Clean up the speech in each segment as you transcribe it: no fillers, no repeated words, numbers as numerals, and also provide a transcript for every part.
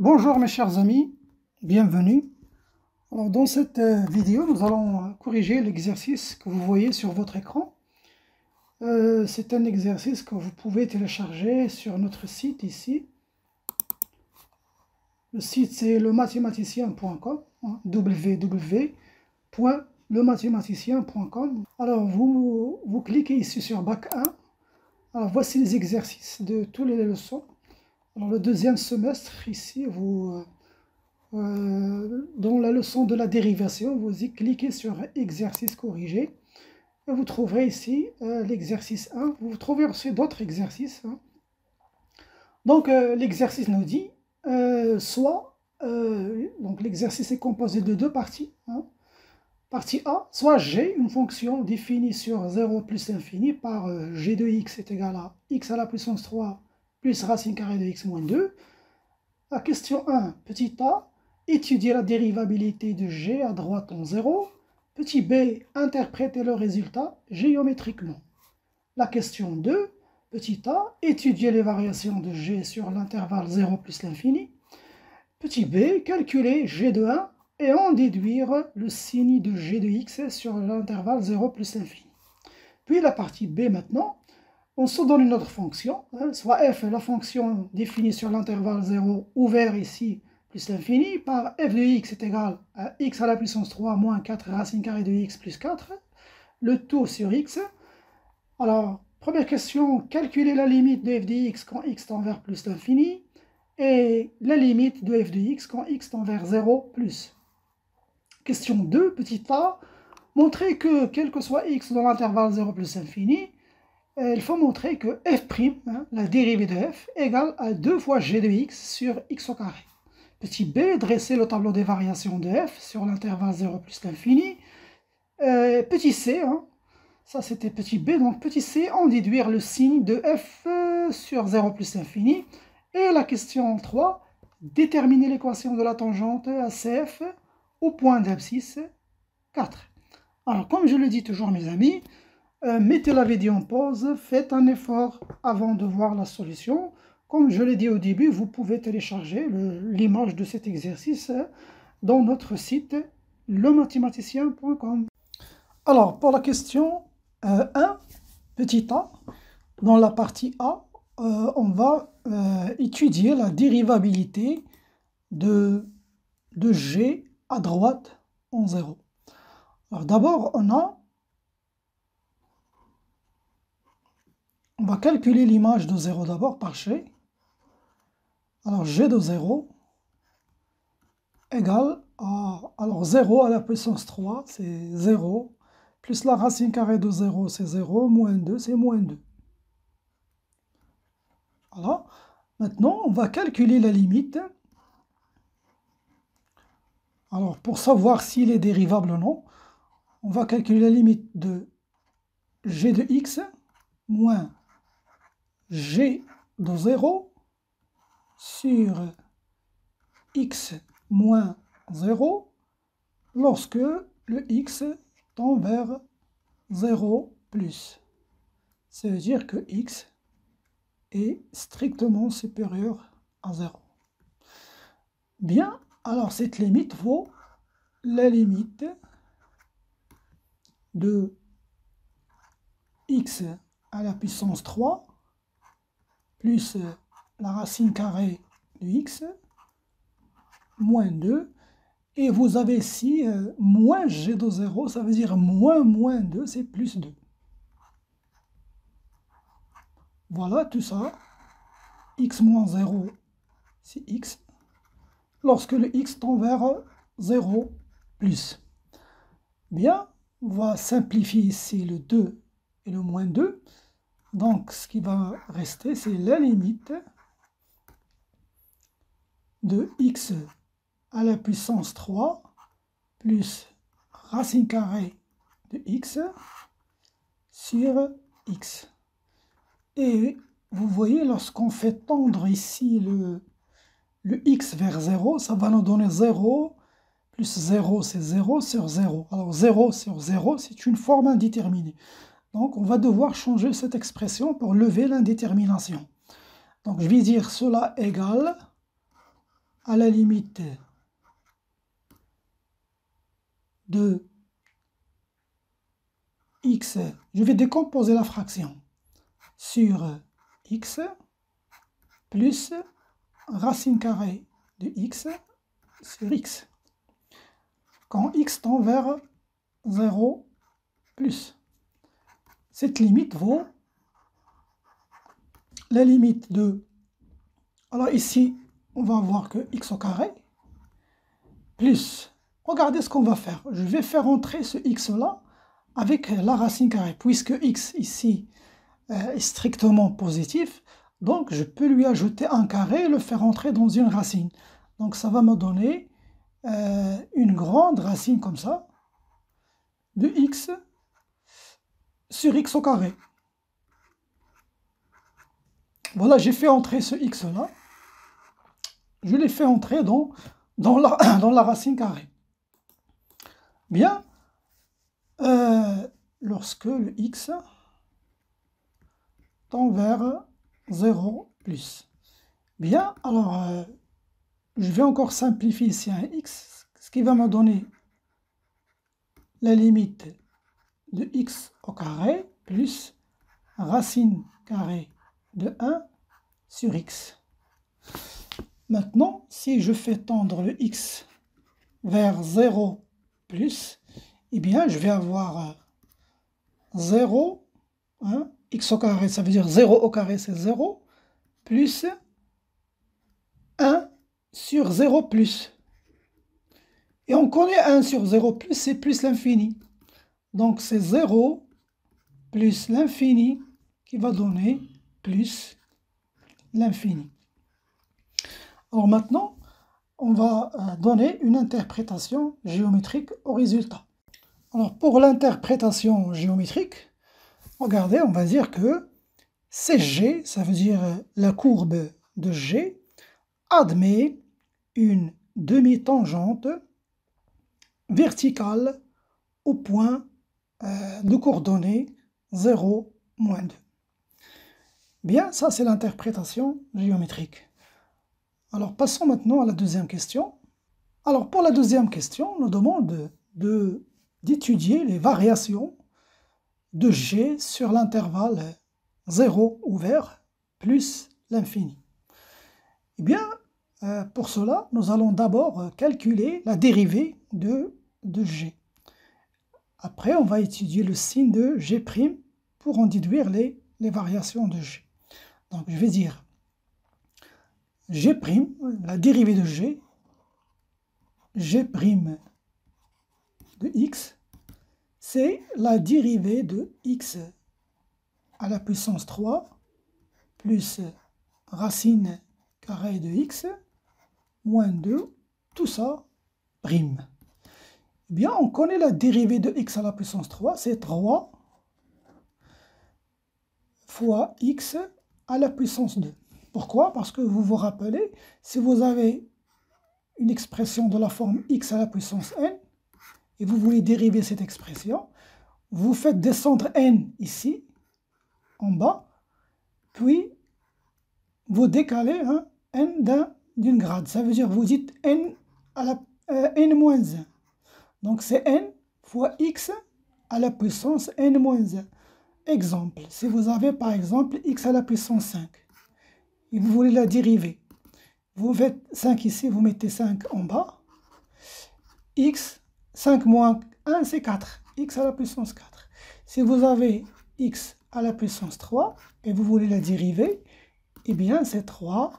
Bonjour mes chers amis, bienvenue. Alors, dans cette vidéo, nous allons corriger l'exercice que vous voyez sur votre écran. C'est un exercice que vous pouvez télécharger sur notre site ici. Le site c'est lemathématicien.com, www.lemathématicien.com. Alors vous cliquez ici sur Bac 1. Alors voici les exercices de toutes les leçons. Alors le deuxième semestre ici, dans la leçon de la dérivation, vous y cliquez sur exercice corrigé et vous trouverez ici l'exercice 1. Vous trouverez aussi d'autres exercices. Donc l'exercice nous dit donc l'exercice est composé de deux parties. Partie A, soit G, une fonction définie sur 0 plus l'infini par G de x est égal à x à la puissance 3 plus racine carrée de x moins 2. La question 1, petit a, étudier la dérivabilité de g à droite en 0. Petit b, interpréter le résultat géométriquement. La question 2, petit a, étudier les variations de g sur l'intervalle 0 plus l'infini. Petit b, calculer g de 1 et en déduire le signe de g de x sur l'intervalle 0 plus l'infini. Puis la partie b maintenant, on se donne une autre fonction, soit f, la fonction définie sur l'intervalle 0 ouvert ici, plus l'infini, par f de x est égal à x à la puissance 3 moins 4 racine carrée de x plus 4, le tout sur x. Alors, première question, calculer la limite de f de x quand x tend vers plus l'infini, et la limite de f de x quand x tend vers 0 plus. Question 2, petit a, montrer que quel que soit x dans l'intervalle 0 plus infini, il faut montrer que f', la dérivée de f, égale à 2 fois g de x sur x au carré. Petit b, dresser le tableau des variations de f sur l'intervalle 0 plus l'infini. Petit c, ça c'était petit b, donc petit c, en déduire le signe de f sur 0 plus l'infini. Et la question 3, déterminer l'équation de la tangente à CF au point d'abscisse 4. Alors, comme je le dis toujours, mes amis, mettez la vidéo en pause, faites un effort avant de voir la solution. Comme je l'ai dit au début, vous pouvez télécharger l'image de cet exercice dans notre site lemathématicien.com. Alors, pour la question 1, petit a, dans la partie A, on va étudier la dérivabilité de g à droite en 0. Alors d'abord, on va calculer l'image de 0 d'abord par g. Alors g de 0 égale à... Alors 0 à la puissance 3, c'est 0, plus la racine carrée de 0, c'est 0, moins 2, c'est moins 2. Voilà. Maintenant, on va calculer la limite. Alors, pour savoir s'il est dérivable ou non, on va calculer la limite de g de x moins g de 0 sur x moins 0 lorsque le x tend vers 0 plus. Ça veut dire que x est strictement supérieur à 0. Bien, alors cette limite vaut la limite de x à la puissance 3 plus la racine carrée de x moins 2. Et vous avez ici moins g de 0, ça veut dire moins 2, c'est plus 2. Voilà tout ça. X moins 0, c'est x. Lorsque le x tend vers 0 plus. Bien, on va simplifier ici le 2 et le moins 2. Donc, ce qui va rester, c'est la limite de x à la puissance 3 plus racine carrée de x sur x. Et vous voyez, lorsqu'on fait tendre ici le x vers 0, ça va nous donner 0, plus 0, c'est 0 sur 0. Alors 0 sur 0, c'est une forme indéterminée. Donc on va devoir changer cette expression pour lever l'indétermination. Donc je vais dire cela égale à la limite de x, je vais décomposer la fraction sur x plus racine carrée de x sur x, quand x tend vers 0 plus. Cette limite vaut la limite de... Alors ici, on va voir que x au carré plus... Regardez ce qu'on va faire. Je vais faire entrer ce x-là avec la racine carrée. Puisque x ici est strictement positif, donc je peux lui ajouter un carré et le faire entrer dans une racine. Donc ça va me donner une grande racine comme ça de x sur x au carré. Voilà, j'ai fait entrer ce x-là. Je l'ai fait entrer dans la racine carrée. Bien, lorsque le x tend vers 0 plus. Bien, alors, je vais encore simplifier ici un x, ce qui va me donner la limite de x au carré plus racine carrée de 1 sur x. Maintenant, si je fais tendre le x vers 0 plus, eh bien, je vais avoir 0, hein, x au carré, ça veut dire 0 au carré, c'est 0, plus 1 sur 0 plus. Et on connaît 1 sur 0 plus, c'est plus l'infini. Donc, c'est 0 plus l'infini qui va donner plus l'infini. Alors maintenant, on va donner une interprétation géométrique au résultat. Alors pour l'interprétation géométrique, regardez, on va dire que CG, ça veut dire la courbe de G, admet une demi-tangente verticale au point de coordonnées 0, moins 2. Bien, ça c'est l'interprétation géométrique. Alors passons maintenant à la deuxième question. Alors pour la deuxième question, on nous demande d'étudier les variations de G sur l'intervalle 0 ouvert plus l'infini. Eh bien, pour cela, nous allons d'abord calculer la dérivée de G. Après, on va étudier le signe de G' pour en déduire les variations de G. Donc, je vais dire G', la dérivée de G, G' de x, c'est la dérivée de x à la puissance 3 plus racine carrée de x moins 2, tout ça prime. Eh bien, on connaît la dérivée de x à la puissance 3, c'est 3 fois x à la puissance 2. Pourquoi? Parce que vous vous rappelez, si vous avez une expression de la forme x à la puissance n, et vous voulez dériver cette expression, vous faites descendre n ici, en bas, puis vous décalez n d'une grade. Ça veut dire vous dites n à la n moins 1. Donc c'est n fois x à la puissance n moins 1. Exemple, si vous avez par exemple x à la puissance 5, et vous voulez la dériver, vous faites 5 ici, vous mettez 5 en bas, x, 5 moins 1, c'est 4, x à la puissance 4. Si vous avez x à la puissance 3, et vous voulez la dériver, eh bien c'est 3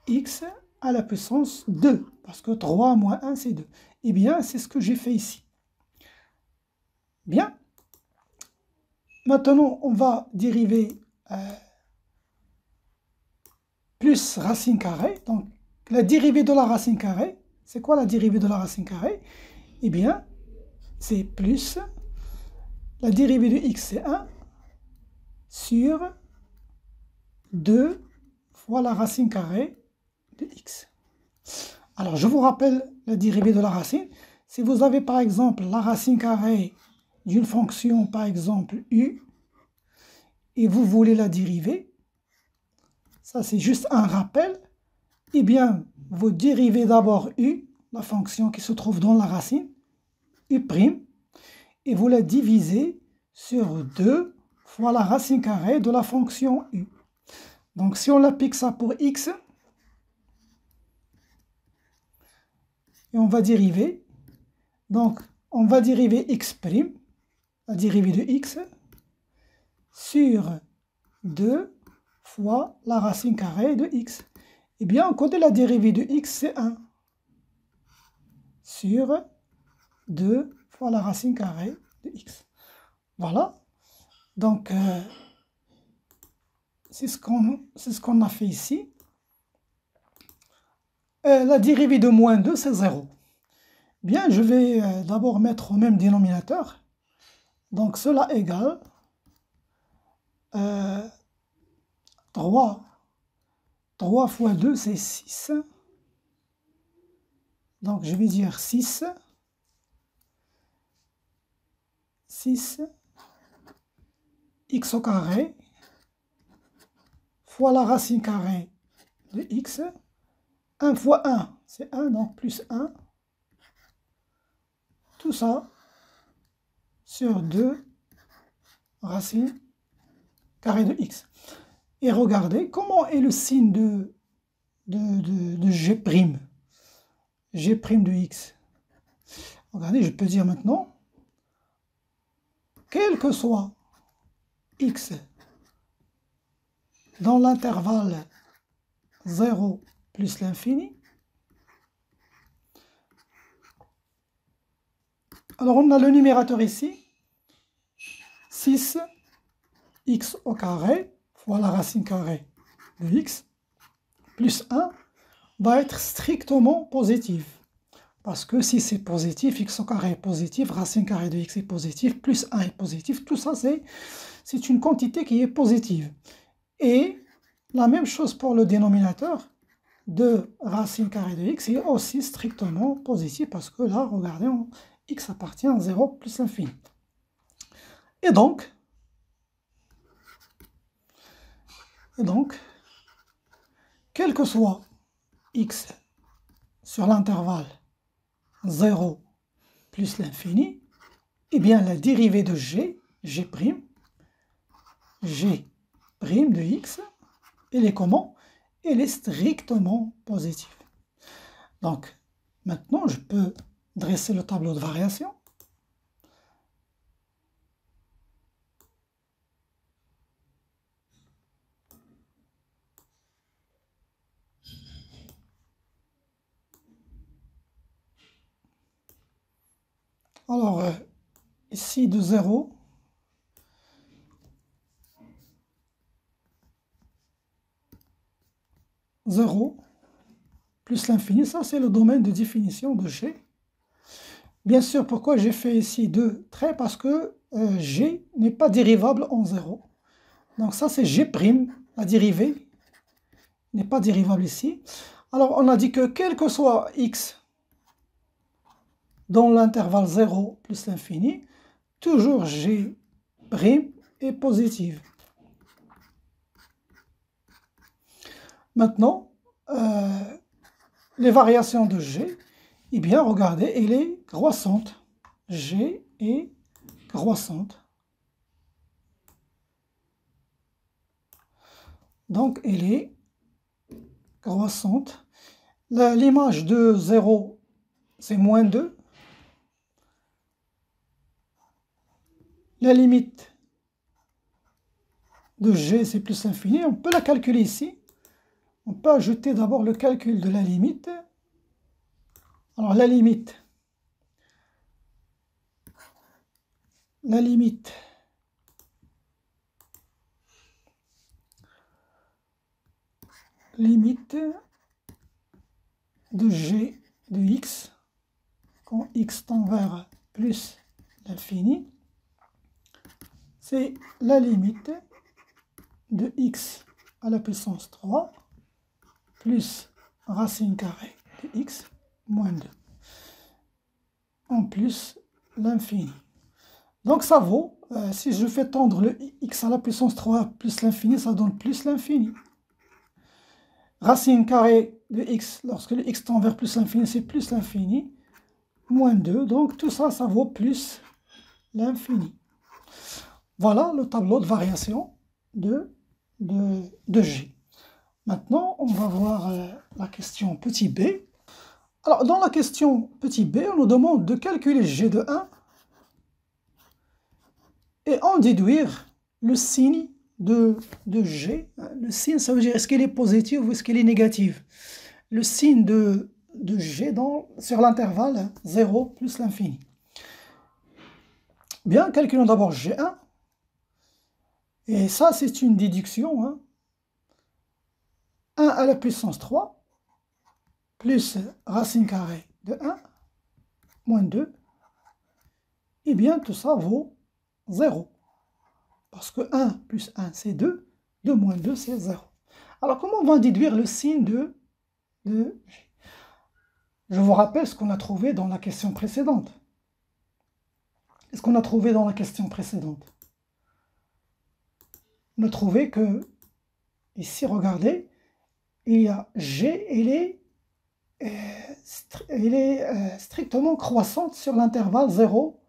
x à la puissance 2, parce que 3 moins 1, c'est 2. Eh bien, c'est ce que j'ai fait ici. Bien. Maintenant, on va dériver plus racine carrée. Donc, la dérivée de la racine carrée, c'est quoi la dérivée de la racine carrée? Eh bien, c'est plus, la dérivée de x, c'est 1, sur 2 fois la racine carrée de x. Alors, je vous rappelle la dérivée de la racine. Si vous avez, par exemple, la racine carrée d'une fonction, par exemple, u, et vous voulez la dériver, ça c'est juste un rappel, eh bien, vous dérivez d'abord u, la fonction qui se trouve dans la racine, u', et vous la divisez sur 2 fois la racine carrée de la fonction u. Donc si on applique ça pour x, et on va dériver, donc on va dériver x', la dérivée de x, sur 2 fois la racine carrée de x. Eh bien, on connaît la dérivée de x, c'est 1 sur 2 fois la racine carrée de x. Voilà. Donc, c'est ce qu'on a fait ici. La dérivée de moins 2, c'est 0. Bien, je vais d'abord mettre au même dénominateur. Donc, cela égale 3 fois 2, c'est 6. Donc, je vais dire 6 x au carré fois la racine carrée de x. 1 fois 1, c'est 1, donc plus 1. Tout ça sur 2 racines carrée de x. Et regardez comment est le signe de g'. G' de x. Regardez, je peux dire maintenant, quel que soit x dans l'intervalle 0 plus l'infini. Alors on a le numérateur ici, 6 x au carré fois la racine carrée de x plus 1 va être strictement positif. Parce que si c'est positif, x au carré est positif, racine carrée de x est positif, plus 1 est positif, tout ça c'est une quantité qui est positive. Et la même chose pour le dénominateur de racine carrée de x est aussi strictement positif parce que là, regardez, x appartient à 0 plus l'infini. Et donc, quel que soit x sur l'intervalle 0 plus l'infini, eh bien la dérivée de g' de x, elle est comment? Elle est strictement positive. Donc, maintenant, je peux dresser le tableau de variation. Alors, ici de 0, plus l'infini, ça c'est le domaine de définition de G. Bien sûr, pourquoi j'ai fait ici deux traits? Parce que G n'est pas dérivable en 0. Donc ça c'est G', la dérivée n'est pas dérivable ici. Alors on a dit que quel que soit x dans l'intervalle 0 plus l'infini, toujours G' est positive. Maintenant, les variations de G, eh bien, regardez, elle est croissante. G est croissante. Donc, elle est croissante. L'image de 0, c'est moins 2. La limite de G, c'est plus l'infini. On peut la calculer ici. On peut ajouter d'abord le calcul de la limite. Alors, la limite de G de x, quand x tend vers plus l'infini, c'est la limite de x à la puissance 3 plus racine carrée de x moins 2 en plus l'infini. Donc ça vaut, si je fais tendre le x à la puissance 3 plus l'infini, ça donne plus l'infini. Racine carrée de x, lorsque le x tend vers plus l'infini, c'est plus l'infini, moins 2, donc tout ça, ça vaut plus l'infini. Voilà le tableau de variation de G. Maintenant, on va voir la question petit b. Alors, dans la question petit b, on nous demande de calculer G de 1 et en déduire le signe de G. Le signe, ça veut dire est-ce qu'il est positif ou est-ce qu'il est négatif. Le signe de G sur l'intervalle 0 plus l'infini. Bien, calculons d'abord G1. Et ça, c'est une déduction. Hein. 1 à la puissance 3 plus racine carrée de 1 moins 2. Eh bien, tout ça vaut 0. Parce que 1 plus 1, c'est 2. 2 moins 2, c'est 0. Alors, comment on va déduire le signe de G? Je vous rappelle ce qu'on a trouvé dans la question précédente. Qu'est-ce qu'on a trouvé dans la question précédente? On a trouvé que, ici, regardez, il y a G, elle est strictement croissante sur l'intervalle 0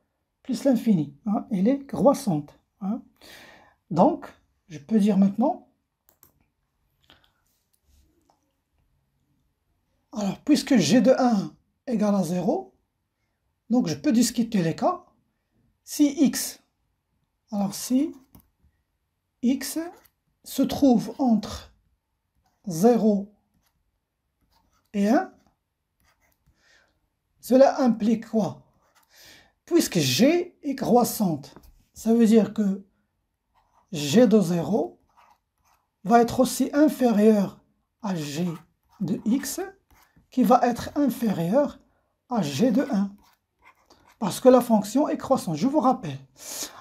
plus l'infini. Hein, elle est croissante. Hein. Donc, je peux dire maintenant, alors, puisque G de 1 égale à 0, donc je peux discuter les cas. Si x, alors si x se trouve entre 0 et 1, cela implique quoi? Puisque G est croissante, ça veut dire que G de 0 va être aussi inférieur à G de x, qui va être inférieur à G de 1. Parce que la fonction est croissante, je vous rappelle.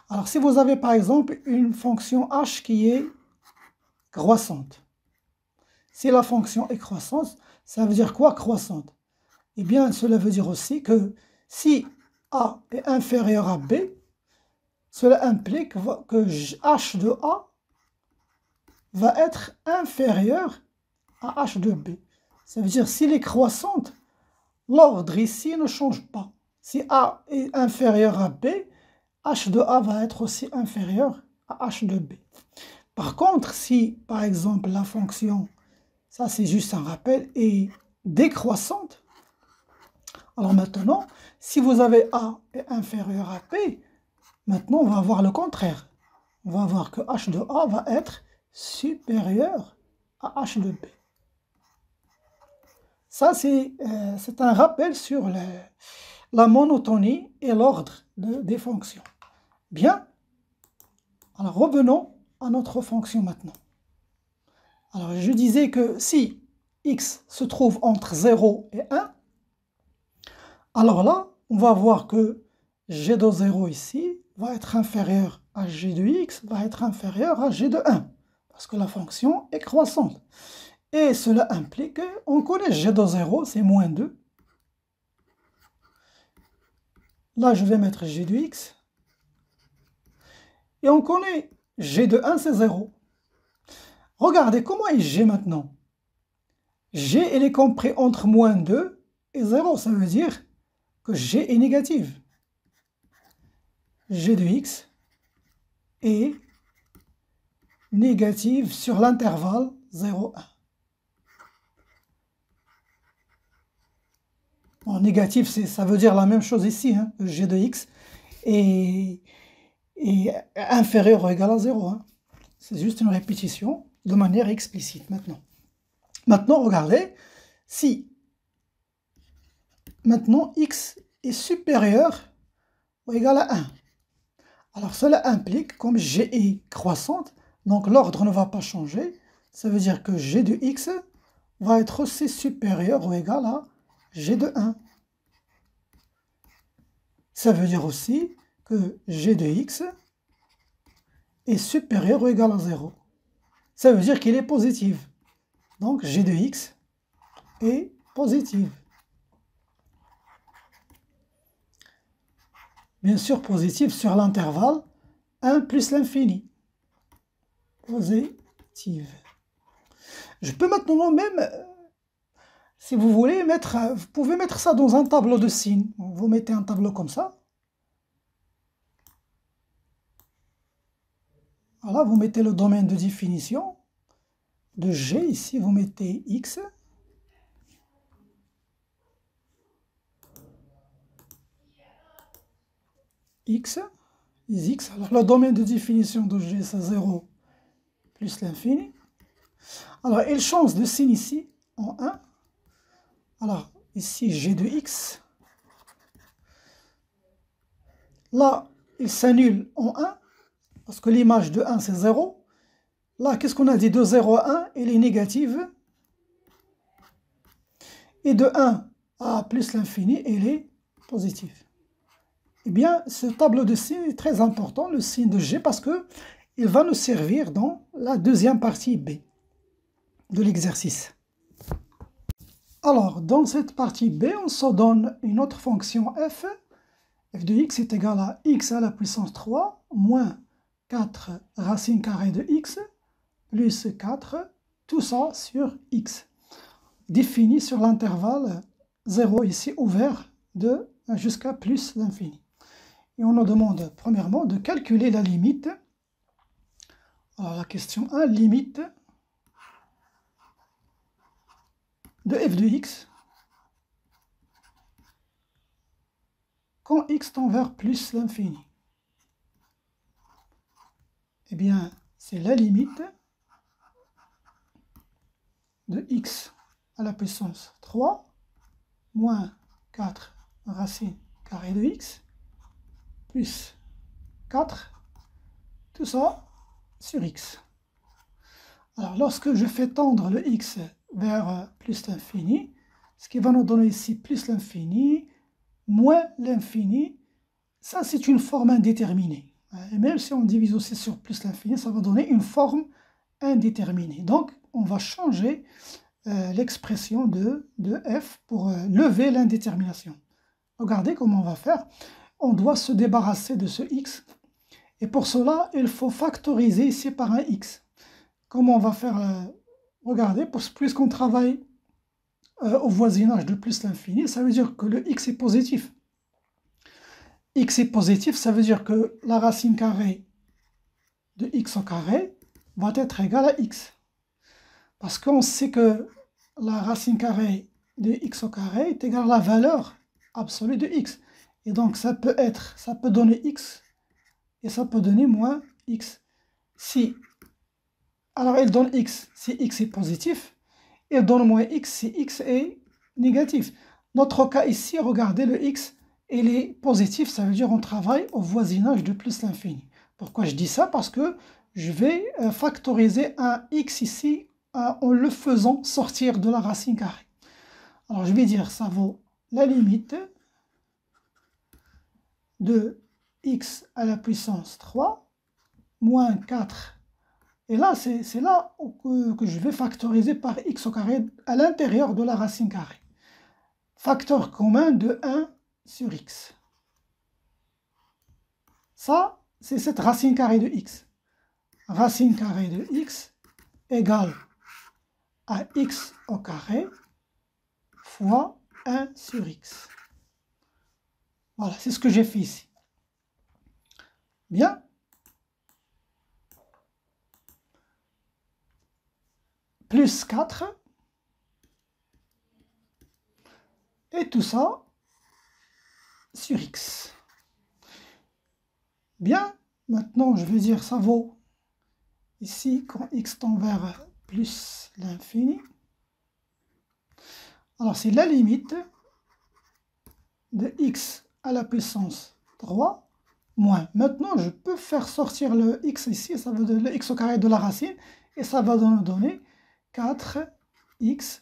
Alors, si vous avez par exemple une fonction h qui est croissante, si la fonction est croissante, ça veut dire quoi croissante? Eh bien, cela veut dire aussi que si a est inférieur à b, cela implique que h de a va être inférieur à h de b. Ça veut dire s'il est croissante, l'ordre ici ne change pas. Si a est inférieur à b, h de a va être aussi inférieur à h de b. Par contre, si, par exemple, la fonction, ça c'est juste un rappel, est décroissante, alors maintenant, si vous avez a est inférieur à b, maintenant on va avoir le contraire. On va voir que h de a va être supérieur à h de b. Ça, c'est un rappel sur la monotonie et l'ordre des fonctions. Bien. Alors, revenons à notre fonction maintenant. Alors, je disais que si x se trouve entre 0 et 1, alors là, on va voir que g de 0 ici va être inférieur à g de x, va être inférieur à g de 1, parce que la fonction est croissante. Et cela implique qu'on connaît g de 0, c'est moins 2. Là, je vais mettre g de x. Et on connaît g de 1, c'est 0. Regardez, comment est g maintenant? G, elle est compris entre moins 2 et 0. Ça veut dire que g est négative. G de x est négative sur l'intervalle 0, 1. Bon, négatif, ça veut dire la même chose ici, hein, g de x est inférieur ou égal à 0. Hein. C'est juste une répétition de manière explicite maintenant. Maintenant, regardez, si maintenant x est supérieur ou égal à 1, alors cela implique, comme g est croissante, donc l'ordre ne va pas changer, ça veut dire que g de x va être aussi supérieur ou égal à g de 1. Ça veut dire aussi que g de x est supérieur ou égal à 0. Ça veut dire qu'il est positif. Donc g de x est positive. Bien sûr, positive sur l'intervalle 1 plus l'infini. Positive. Je peux maintenant même Si vous voulez mettre, vous pouvez mettre ça dans un tableau de signes. Vous mettez un tableau comme ça. Voilà, vous mettez le domaine de définition de G. Ici, vous mettez X. X, is X. Alors, le domaine de définition de G, c'est 0 plus l'infini. Alors, il change de signe ici en 1. Alors, ici, G de X. Là, il s'annule en 1, parce que l'image de 1, c'est 0. Là, qu'est-ce qu'on a dit? De 0 à 1, elle est négative. Et de 1 à plus l'infini, elle est positive. Eh bien, ce tableau de signes est très important, le signe de G, parce qu'il va nous servir dans la deuxième partie B de l'exercice. Alors, dans cette partie B, on se donne une autre fonction f. F de x est égal à x à la puissance 3 moins 4 racine carrée de x plus 4, tout ça sur x, défini sur l'intervalle 0 ici ouvert de jusqu'à plus l'infini. Et on nous demande premièrement de calculer la limite. Alors la question 1, limite de f de x quand x tend vers plus l'infini. Eh bien, c'est la limite de x à la puissance 3 moins 4 racine carrée de x plus 4, tout ça sur x. Alors, lorsque je fais tendre le x vers plus l'infini, ce qui va nous donner ici plus l'infini, moins l'infini, ça c'est une forme indéterminée. Et même si on divise aussi sur plus l'infini, ça va donner une forme indéterminée. Donc, on va changer l'expression de f pour lever l'indétermination. Regardez comment on va faire. On doit se débarrasser de ce x. Et pour cela, il faut factoriser ici par un x. Comment on va faire regardez, puisqu'on travaille au voisinage de plus l'infini, ça veut dire que le x est positif. X est positif, ça veut dire que la racine carrée de x au carré va être égale à x. Parce qu'on sait que la racine carrée de x au carré est égale à la valeur absolue de x. Et donc ça peut donner x et ça peut donner moins x. Alors elle donne x si x est positif, et elle donne moins x si x est négatif. Notre cas ici, regardez, le x, il est positif, ça veut dire on travaille au voisinage de plus l'infini. Pourquoi je dis ça? Parce que je vais factoriser un x ici en le faisant sortir de la racine carrée. Alors je vais dire, ça vaut la limite de x à la puissance 3 moins 4. Et là, c'est là que je vais factoriser par x au carré à l'intérieur de la racine carrée. Facteur commun de 1 sur x. Ça, c'est cette racine carrée de x. Racine carrée de x égale à x au carré fois 1 sur x. Voilà, c'est ce que j'ai fait ici. Bien. Plus 4. Et tout ça sur x. Bien. Maintenant, je vais dire ça vaut ici quand x tend vers plus l'infini. Alors, c'est la limite de x à la puissance 3 moins. Maintenant, je peux faire sortir le x ici, ça veut dire le x au carré de la racine, et ça va nous donner 4x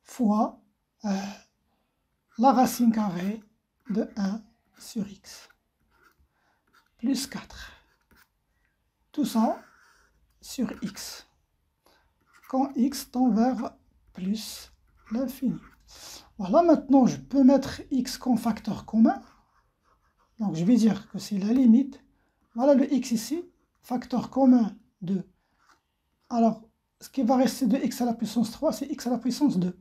fois la racine carrée de 1 sur x, plus 4. Tout ça sur x, quand x tend vers plus l'infini. Voilà, maintenant je peux mettre x comme facteur commun. Donc je vais dire que c'est la limite. Voilà le x ici, facteur commun de. Alors, ce qui va rester de x à la puissance 3, c'est x à la puissance 2.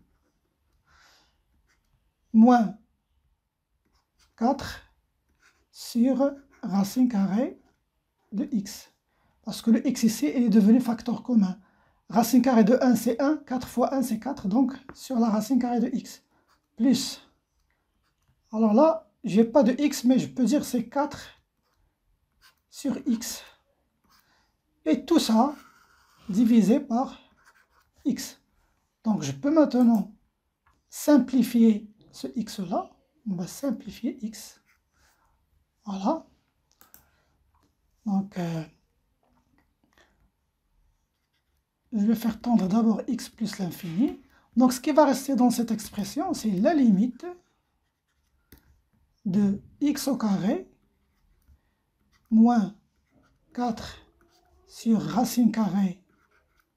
moins 4 sur racine carrée de x. Parce que le x ici est devenu facteur commun. Racine carrée de 1, c'est 1. 4 fois 1, c'est 4. Donc, sur la racine carrée de x. Plus. Alors là, je n'ai pas de x, mais je peux dire c'est 4 sur x. Et tout ça divisé par x. Donc, je peux maintenant simplifier ce x-là. On va simplifier x. Voilà. Donc, je vais faire tendre d'abord x plus l'infini. Donc, ce qui va rester dans cette expression, c'est la limite de x au carré moins 4 sur racine carrée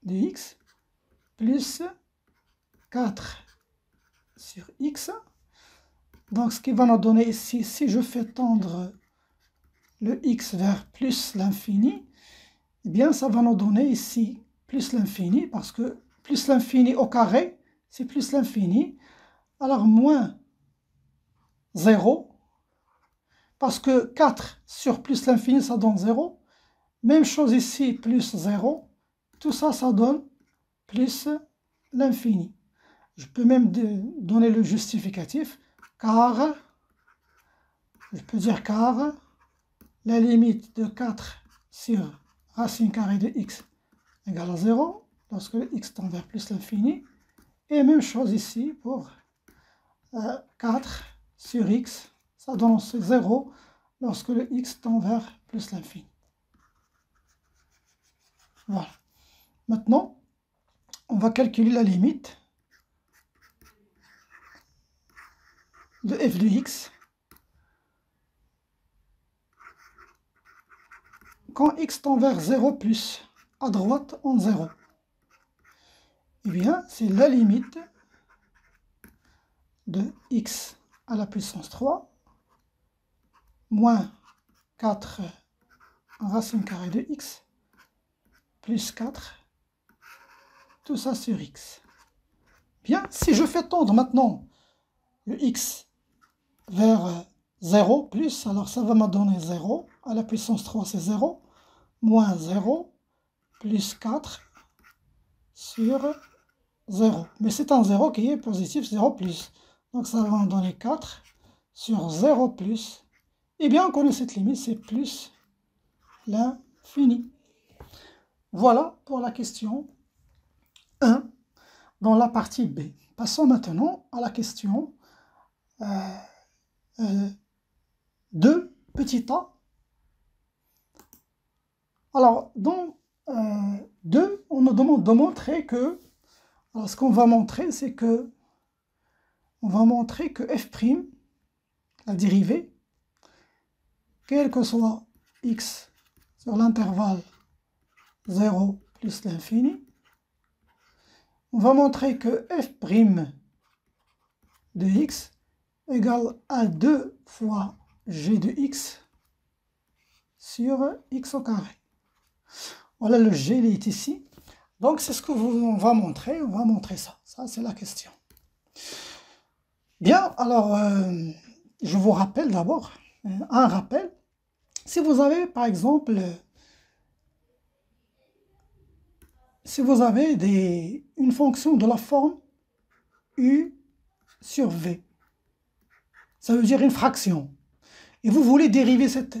de x plus 4 sur x. Donc, ce qui va nous donner ici, si je fais tendre le x vers plus l'infini, eh bien, ça va nous donner ici plus l'infini, parce que plus l'infini au carré, c'est plus l'infini. Alors, moins 0, parce que 4 sur plus l'infini, ça donne 0. Même chose ici, plus 0. Tout ça, ça donne plus l'infini. Je peux même donner le justificatif, car, je peux dire car, la limite de 4 sur racine carrée de x égale à 0, lorsque le x tend vers plus l'infini. Et même chose ici pour 4 sur x, ça donne 0 lorsque le x tend vers plus l'infini. Voilà. Maintenant, on va calculer la limite de f de x quand x tend vers 0 plus, à droite en 0. Eh bien, c'est la limite de x à la puissance 3 moins 4 racine carrée de x plus 4, tout ça sur x. Bien, si je fais tendre maintenant le x vers 0 plus, alors ça va me donner 0, à la puissance 3 c'est 0, moins 0, plus 4 sur 0. Mais c'est un 0 qui est positif, 0 plus. Donc ça va me donner 4 sur 0 plus. Eh bien, on connaît cette limite, c'est plus l'infini. Voilà pour la question 1 dans la partie B. Passons maintenant à la question 2, petit a. Alors, dans 2, on nous demande de montrer que, alors ce qu'on va montrer, c'est que, on va montrer que f', la dérivée, quel que soit x sur l'intervalle 0 plus l'infini, on va montrer que f' de x égale à 2 fois g de x sur x au carré. Voilà, le g, il est ici. Donc, c'est ce qu'on va montrer. On va montrer ça. Ça, c'est la question. Bien, alors, je vous rappelle d'abord, un rappel. Si vous avez, par exemple, si vous avez une fonction de la forme u sur v, ça veut dire une fraction, et vous voulez dériver cette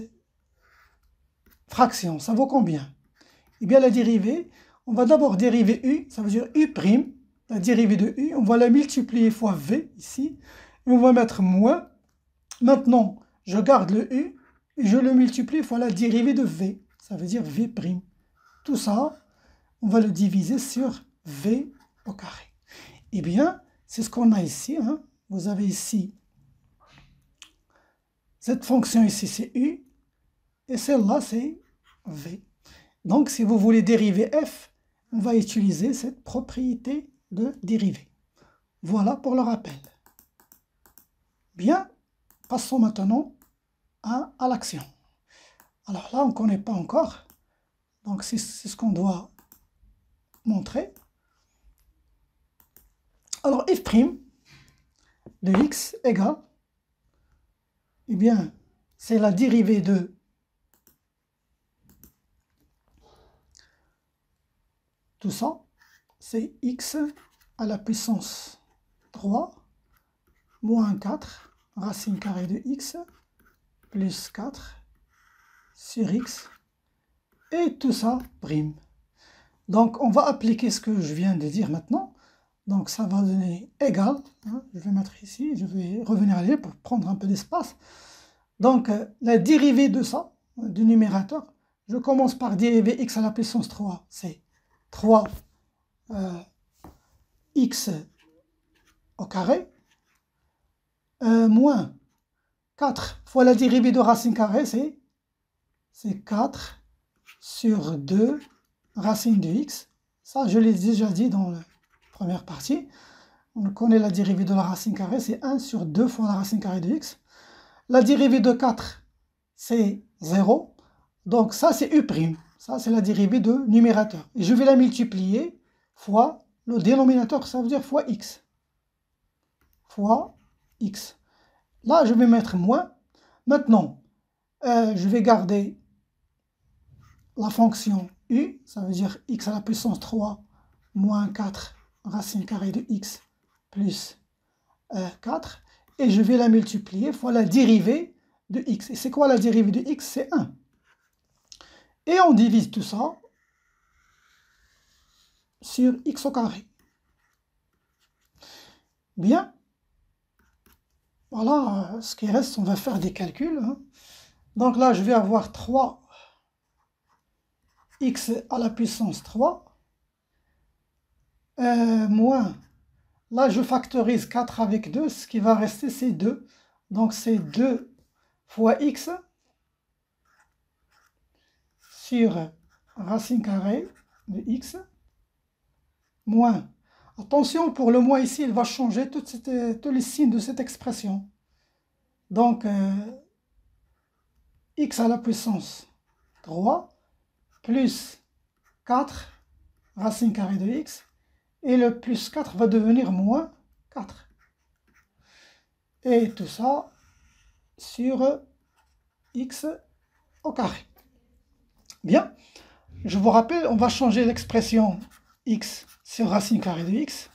fraction, ça vaut combien? Eh bien, la dérivée, on va d'abord dériver u, ça veut dire u', la dérivée de u, on va la multiplier fois v, ici, et on va mettre moins. Maintenant, je garde le u, et je le multiplie fois la dérivée de v, ça veut dire v'. Tout ça, on va le diviser sur v au carré. Eh bien, c'est ce qu'on a ici, hein. Vous avez ici, cette fonction ici, c'est u, et celle-là, c'est v. Donc, si vous voulez dériver f, on va utiliser cette propriété de dérivée. Voilà pour le rappel. Bien, passons maintenant à l'action. Alors là, on ne connaît pas encore. Donc, c'est ce qu'on doit montrer. Alors, f', de x égale, eh bien, c'est la dérivée de tout ça, c'est x à la puissance 3 moins 4 racine carrée de x plus 4 sur x, et tout ça prime. Donc, on va appliquer ce que je viens de dire maintenant. Donc, ça va donner égal. Hein, je vais mettre ici, je vais revenir à l'île pour prendre un peu d'espace. Donc, la dérivée de ça, du numérateur, je commence par dériver x à la puissance 3, c'est 3 x au carré, moins 4 fois la dérivée de racine carrée, c'est 4 sur 2 racine de x. Ça, je l'ai déjà dit dans la première partie. On connaît la dérivée de la racine carrée, c'est 1 sur 2 fois la racine carrée de x. La dérivée de 4, c'est 0. Donc ça, c'est u'. Ça, c'est la dérivée de numérateur. Et je vais la multiplier fois le dénominateur, ça veut dire fois x. Fois x. Là, je vais mettre moins. Maintenant, je vais garder la fonction u, ça veut dire x à la puissance 3 moins 4 racine carrée de x plus 4. Et je vais la multiplier fois la dérivée de x. Et c'est quoi la dérivée de x? C'est 1. Et on divise tout ça sur x au carré. Bien. Voilà, ce qui reste, on va faire des calculs. Hein. Donc là, je vais avoir 3 x à la puissance 3 moins, là je factorise 4 avec 2, ce qui va rester c'est 2. Donc c'est 2 fois x sur racine carrée de x moins, attention pour le moins ici, il va changer tous les signes de cette expression. Donc x à la puissance 3 plus 4 racine carrée de x, et le plus 4 va devenir moins 4. Et tout ça sur x au carré. Bien, je vous rappelle, on va changer l'expression x sur racine carrée de x.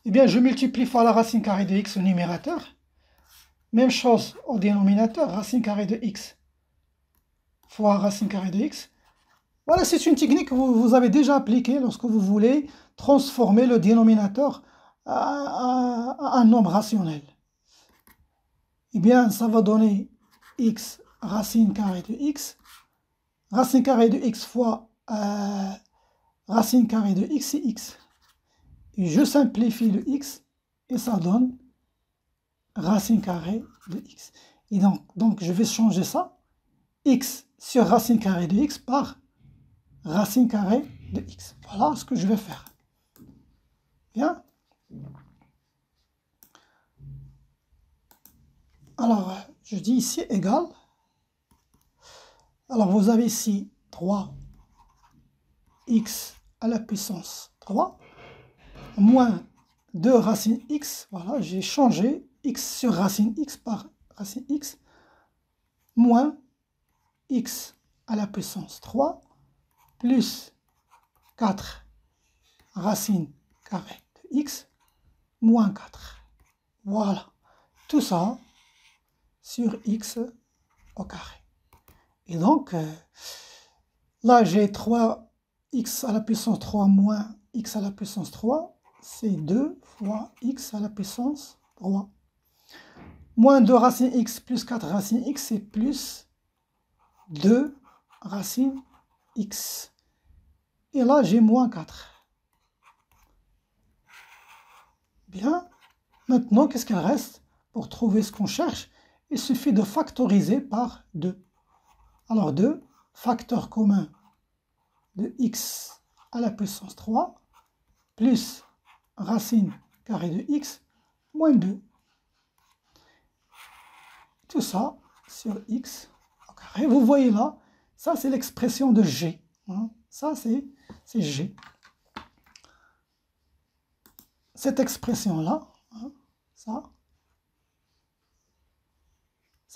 Eh bien, je multiplie fois la racine carrée de x au numérateur. Même chose au dénominateur, racine carrée de x fois racine carrée de x. Voilà, c'est une technique que vous avez déjà appliquée lorsque vous voulez transformer le dénominateur à un nombre rationnel. Eh bien, ça va donner x racine carrée de x. Racine carrée de x fois racine carrée de x, c'est x. Et je simplifie le x et ça donne racine carrée de x. Et donc je vais changer ça, x sur racine carrée de x par racine carrée de x. Voilà ce que je vais faire. Bien. Alors, je dis ici égal. Alors, vous avez ici 3x à la puissance 3 moins 2 racine x. Voilà, j'ai changé x sur racine x par racine x moins x à la puissance 3 plus 4 racine carrée de x moins 4. Voilà, tout ça sur x au carré. Et donc, là j'ai 3x à la puissance 3 moins x à la puissance 3, c'est 2 fois x à la puissance 3. Moins 2 racine x plus 4 racine x, c'est plus 2 racine x. Et là, j'ai moins 4. Bien. Maintenant, qu'est-ce qu'il reste? Pour trouver ce qu'on cherche, il suffit de factoriser par 2. Alors 2, facteur commun de x à la puissance 3, plus racine carrée de x, moins 2. Tout ça sur x au carré. Vous voyez là, ça c'est l'expression de g. Hein. Ça c'est g. Cette expression-là, hein, ça,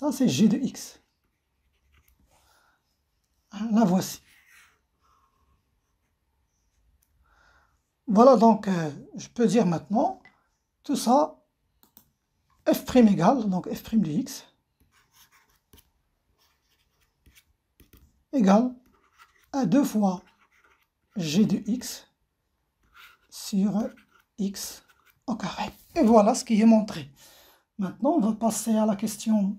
Ça, c'est g de x. La voici. Voilà, donc, je peux dire maintenant, tout ça, f' égale, donc f' de x, égale à 2 fois g de x sur x au carré. Et voilà ce qui est montré. Maintenant, on va passer à la question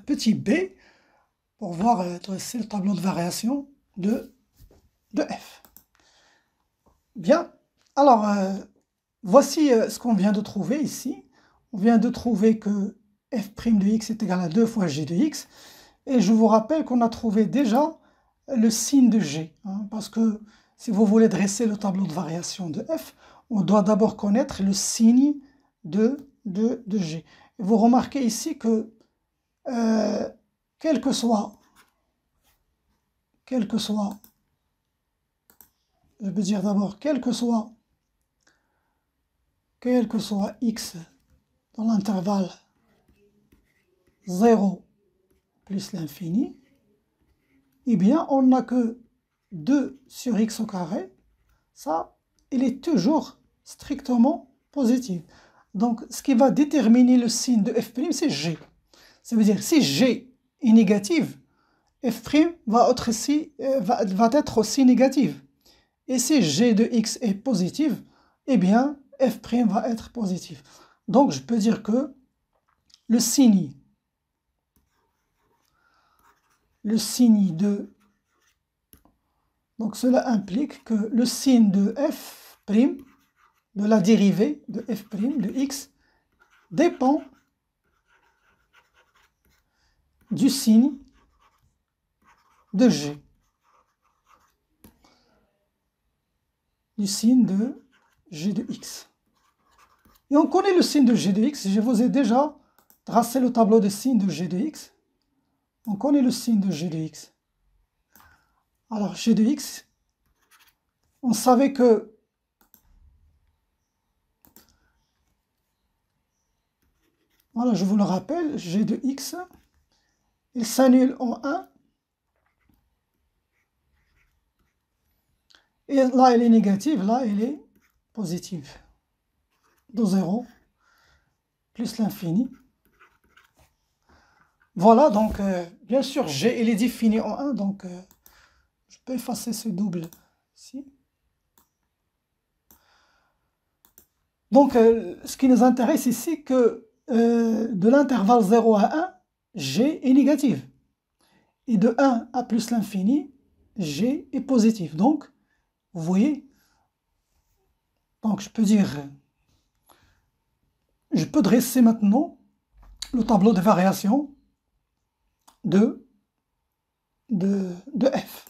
petit b, pour voir dresser le tableau de variation de f. Bien, alors, voici ce qu'on vient de trouver ici. On vient de trouver que f' de x est égal à 2 fois g de x. Et je vous rappelle qu'on a trouvé déjà le signe de g. Parce que si vous voulez dresser le tableau de variation de f, on doit d'abord connaître le signe de g. Et vous remarquez ici que, quel que soit, je veux dire d'abord, quel que soit x dans l'intervalle 0 plus l'infini, eh bien, on n'a que 2 sur x au carré. Ça, il est toujours strictement positif. Donc, ce qui va déterminer le signe de f', c'est g. Ça veut dire, si g est négative, f' va être aussi négative. Et si g de x est positive, eh bien, f' va être positif. Donc, je peux dire que le signe de... Donc, cela implique que le signe de f', de la dérivée de f' de x, dépend du signe de g. Du signe de g de x. Et on connaît le signe de g de x. Je vous ai déjà tracé le tableau des signes de g de x. On connaît le signe de g de x. Alors, g de x, on savait que voilà, je vous le rappelle, g de x, il s'annule en 1. Et là, elle est négative, là, elle est positive. De 0 plus l'infini. Voilà, donc, bien sûr, g, il est défini en 1, donc je peux effacer ce double ici. Donc, ce qui nous intéresse ici, que de l'intervalle 0 à 1, g est négatif. Et de 1 à plus l'infini, g est positif. Donc, vous voyez, donc je peux dire, je peux dresser maintenant le tableau de variation de f.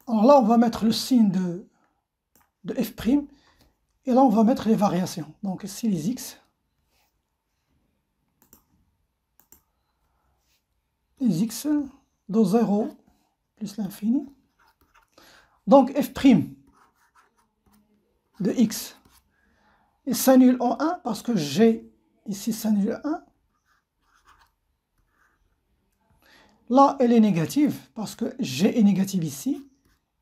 Alors là, on va mettre le signe de f', et là, on va mettre les variations. Donc ici, les x. Les x de 0 plus l'infini. Donc f' de x, il s'annule en 1 parce que g ici s'annule à 1. Là, elle est négative parce que g est négative ici.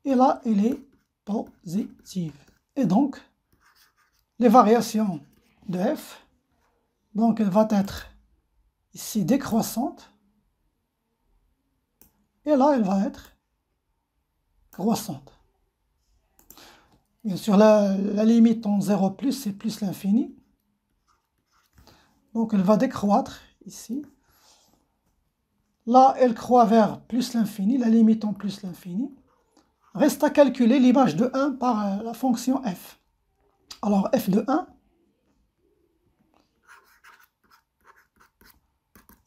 Et là, elle est positive. Et donc, les variations de f, donc elle va être ici décroissante. Et là, elle va être croissante. Bien sûr, la limite en 0 plus, c'est plus l'infini. Donc, elle va décroître ici. Là, elle croît vers plus l'infini, la limite en plus l'infini. Reste à calculer l'image de 1 par la fonction f. Alors, f de 1,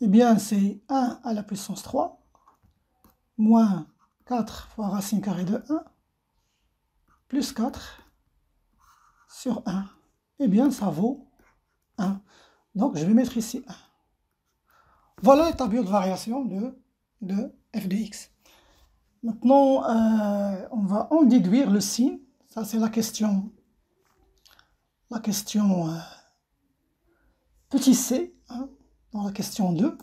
eh bien, c'est 1 à la puissance 3, moins 4 fois racine carrée de 1, plus 4 sur 1. Eh bien, ça vaut 1. Donc, je vais mettre ici 1. Voilà les tableaux de variation de f de x. Maintenant, on va en déduire le signe. Ça, c'est la question petit c, hein, dans la question 2.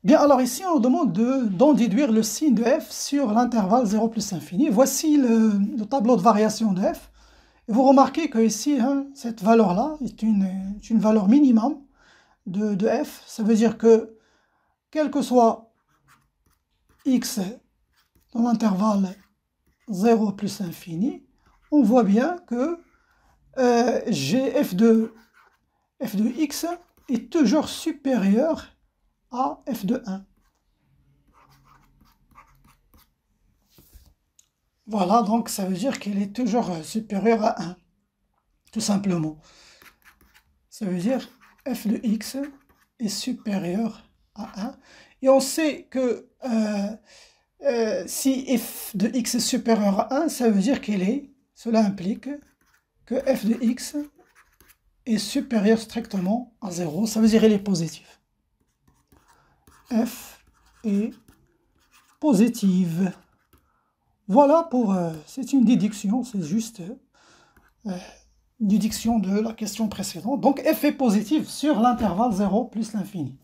Bien, alors ici, on nous demande d'en déduire le signe de f sur l'intervalle 0 plus infini. Voici le tableau de variation de f. Et vous remarquez que ici, hein, cette valeur-là est une valeur minimum de f. Ça veut dire que, quel que soit x dans l'intervalle 0 plus infini, on voit bien que f de x est toujours supérieur à f de 1. Voilà, donc ça veut dire qu'il est toujours supérieur à 1, tout simplement. Ça veut dire f de x est supérieur à 1. Et on sait que si f de x est supérieur à 1, ça veut dire cela implique que f de x est supérieur strictement à 0. Ça veut dire qu'il est positif. F est positive. Voilà pour... c'est une déduction, c'est juste une déduction de la question précédente. Donc f est positif sur l'intervalle 0 plus l'infini.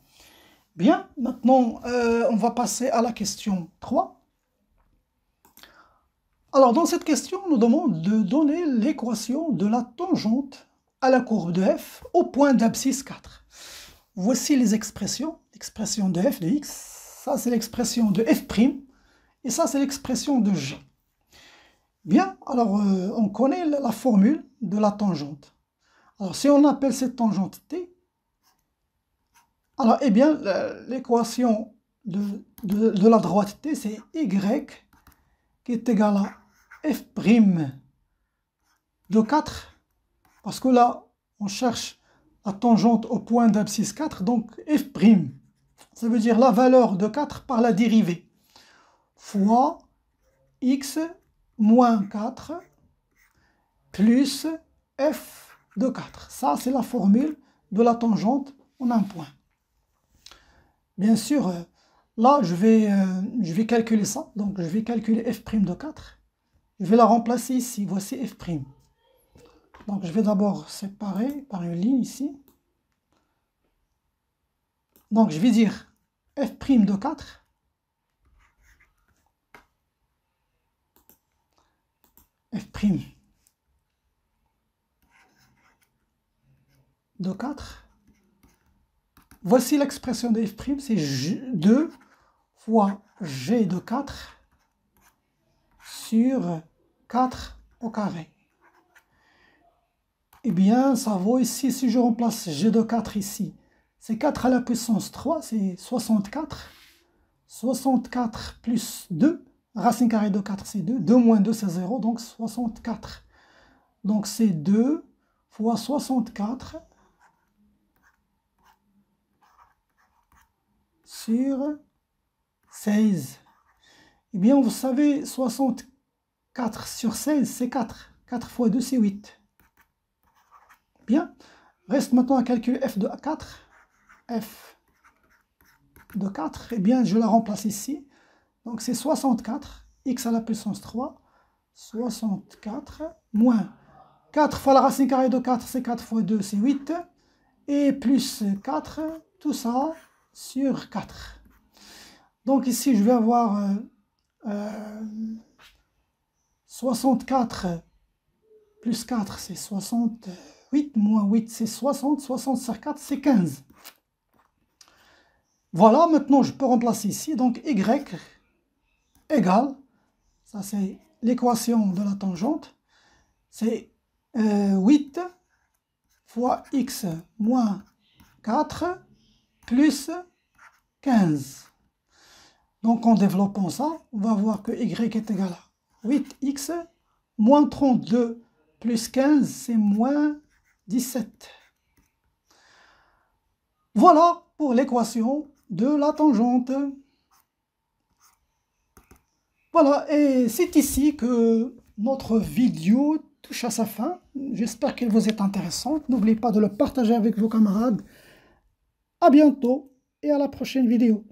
Bien, maintenant on va passer à la question 3. Alors dans cette question, on nous demande de donner l'équation de la tangente à la courbe de f au point d'abscisse 4. Voici les expressions. L'expression de f de x, ça c'est l'expression de f', et ça c'est l'expression de g. Bien, alors on connaît la formule de la tangente. Alors si on appelle cette tangente t, alors eh bien l'équation de la droite t c'est y qui est égal à f' de 4, parce que là on cherche la tangente au point d'abscisse 4, donc f', ça veut dire la valeur de 4 par la dérivée, fois x moins 4 plus f de 4. Ça, c'est la formule de la tangente en un point. Bien sûr, là, je vais calculer ça. Donc, je vais calculer f' de 4. Je vais la remplacer ici. Voici f'. Donc, je vais d'abord séparer par une ligne ici. Donc, je vais dire f' de 4. f' de 4. Voici l'expression de f', c'est 2 fois g de 4 sur 4 au carré. Eh bien, ça vaut ici, si je remplace g de 4 ici, c'est 4 à la puissance 3, c'est 64. 64 plus 2, racine carrée de 4 c'est 2, 2 moins 2 c'est 0, donc 64. Donc c'est 2 fois 64 sur 16. Eh bien, vous savez, 64 sur 16, c'est 4. 4 fois 2, c'est 8. Bien. Reste maintenant à calculer f de 4. F de 4, eh bien, je la remplace ici. Donc, c'est 64, x à la puissance 3, 64, moins 4 fois la racine carrée de 4, c'est 4 fois 2, c'est 8. Et plus 4, tout ça sur 4. Donc ici, je vais avoir 64 plus 4, c'est 68, moins 8, c'est 60, 60 sur 4, c'est 15. Voilà, maintenant je peux remplacer ici, donc y égale, ça c'est l'équation de la tangente, c'est 8 fois x moins 4 plus 15. Donc en développant ça, on va voir que y est égal à 8x moins 32 plus 15, c'est moins 17. Voilà pour l'équation de la tangente. Voilà, et c'est ici que notre vidéo touche à sa fin. J'espère qu'elle vous est intéressante. N'oubliez pas de le partager avec vos camarades. À bientôt et à la prochaine vidéo.